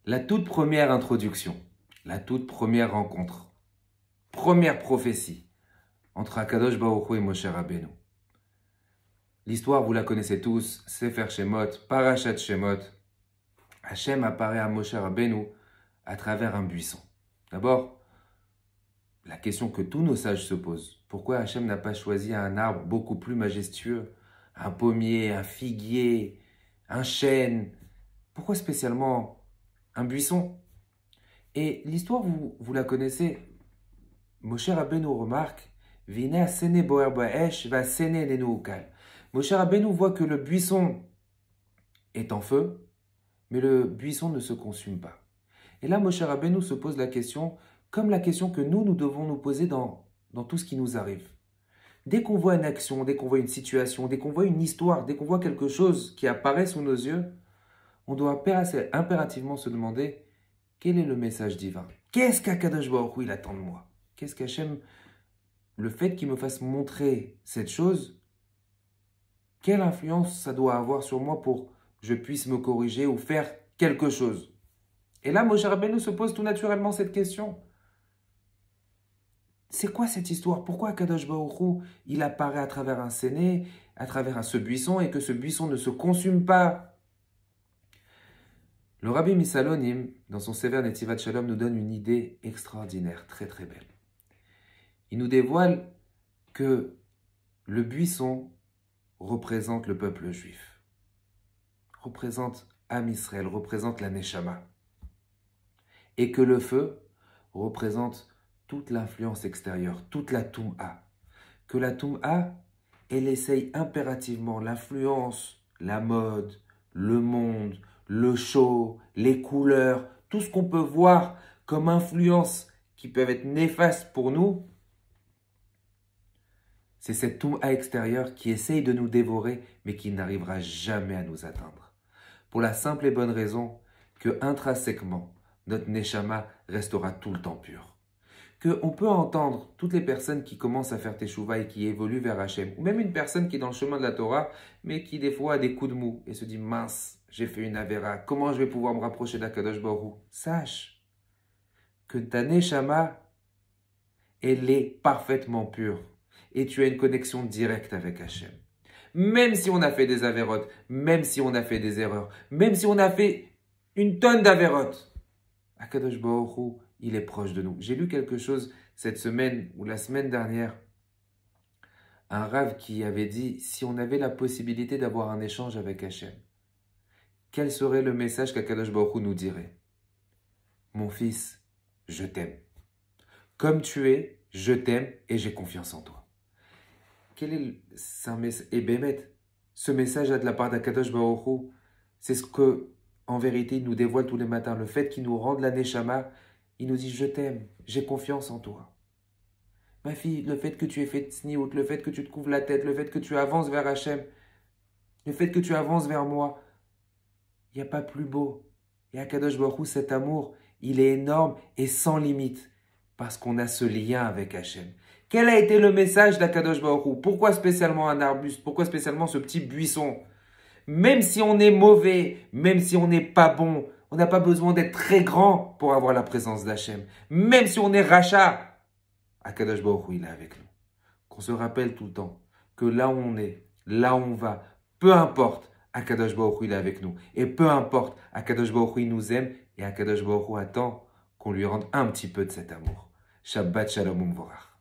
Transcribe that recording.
La toute première introduction, la toute première rencontre, première prophétie entre Akadosh Baruch Hu et Moshe Rabbeinu. L'histoire, vous la connaissez tous, Sefer Shemot, Parashat Shemot. Hachem apparaît à Moshe Rabbeinu à travers un buisson. D'abord, la question que tous nos sages se posent, pourquoi Hachem n'a pas choisi un arbre beaucoup plus majestueux, un pommier, un figuier, un chêne? Pourquoi spécialement un buisson? Et l'histoire, vous la connaissez. Moshe Rabbeinu remarque, Vina sene boer baesh va sene nenu ukal. Moshe Rabbeinu voit que le buisson est en feu, mais le buisson ne se consume pas. Et là, Moshe Rabbeinu se pose la question, comme la question que nous devons nous poser dans tout ce qui nous arrive. Dès qu'on voit une action, dès qu'on voit une situation, dès qu'on voit une histoire, dès qu'on voit quelque chose qui apparaît sous nos yeux, on doit impérativement se demander quel est le message divin. Qu'est-ce qu'Akadosh Baruch Hu il attend de moi? Qu'est-ce qu'Hachem, le fait qu'il me fasse montrer cette chose, quelle influence ça doit avoir sur moi pour que je puisse me corriger ou faire quelque chose? Et là, Moshe Rabbeinu se pose tout naturellement cette question. C'est quoi cette histoire? Pourquoi Akadosh Baruch Hu, il apparaît à travers un séné, à travers ce buisson, et que ce buisson ne se consume pas? Le Rabbi Misalonim, dans son Sefer Netivat Shalom, nous donne une idée extraordinaire, très très belle. Il nous dévoile que le buisson représente le peuple juif, représente Am Israël, représente la Neshama, et que le feu représente toute l'influence extérieure, toute la Toum'a. Que la Toum'a, elle essaye impérativement l'influence, la mode, le monde, le show, les couleurs, tout ce qu'on peut voir comme influence qui peuvent être néfastes pour nous. C'est cette Toum'a extérieure qui essaye de nous dévorer, mais qui n'arrivera jamais à nous atteindre. Pour la simple et bonne raison que intrinsèquement, notre Neshama restera tout le temps pur. Qu'on peut entendre toutes les personnes qui commencent à faire Teshuvah et qui évoluent vers Hachem, ou même une personne qui est dans le chemin de la Torah, mais qui des fois a des coups de mou et se dit « mince, j'ai fait une avéra, comment je vais pouvoir me rapprocher d'Akadosh Baruch Hu ?» Sache que ta Neshama, elle est parfaitement pure et tu as une connexion directe avec Hachem. Même si on a fait des avérotes, même si on a fait des erreurs, même si on a fait une tonne d'avérotes, Akadosh Baruch Hu, il est proche de nous. J'ai lu quelque chose cette semaine ou la semaine dernière, un rave qui avait dit, si on avait la possibilité d'avoir un échange avec Hachem, quel serait le message qu'Akadosh Baruch Hu nous dirait? Mon fils, je t'aime. Comme tu es, je t'aime et j'ai confiance en toi. Quel est ce message de la part d'Akadosh Baruch Hu, c'est ce que, en vérité, il nous dévoile tous les matins. Le fait qu'il nous rende la Neshama, il nous dit, je t'aime, j'ai confiance en toi. Ma fille, le fait que tu aies fait tsniout, le fait que tu te couvres la tête, le fait que tu avances vers Hachem, le fait que tu avances vers moi, il n'y a pas plus beau. Et à Kadosh Baruch Hu, cet amour, il est énorme et sans limite, parce qu'on a ce lien avec Hachem. Quel a été le message d'Akadosh Baruch Hu? Pourquoi spécialement un arbuste? Pourquoi spécialement ce petit buisson? Même si on est mauvais, même si on n'est pas bon, on n'a pas besoin d'être très grand pour avoir la présence d'Hachem. Même si on est rachat, Akadosh Baruch Hu, il est avec nous. Qu'on se rappelle tout le temps que là où on est, là où on va, peu importe, Akadosh Baruch Hu, il est avec nous. Et peu importe, Akadosh Baruch Hu, il nous aime et Akadosh Baruch Hu attend qu'on lui rende un petit peu de cet amour. Shabbat Shalom Umvorach.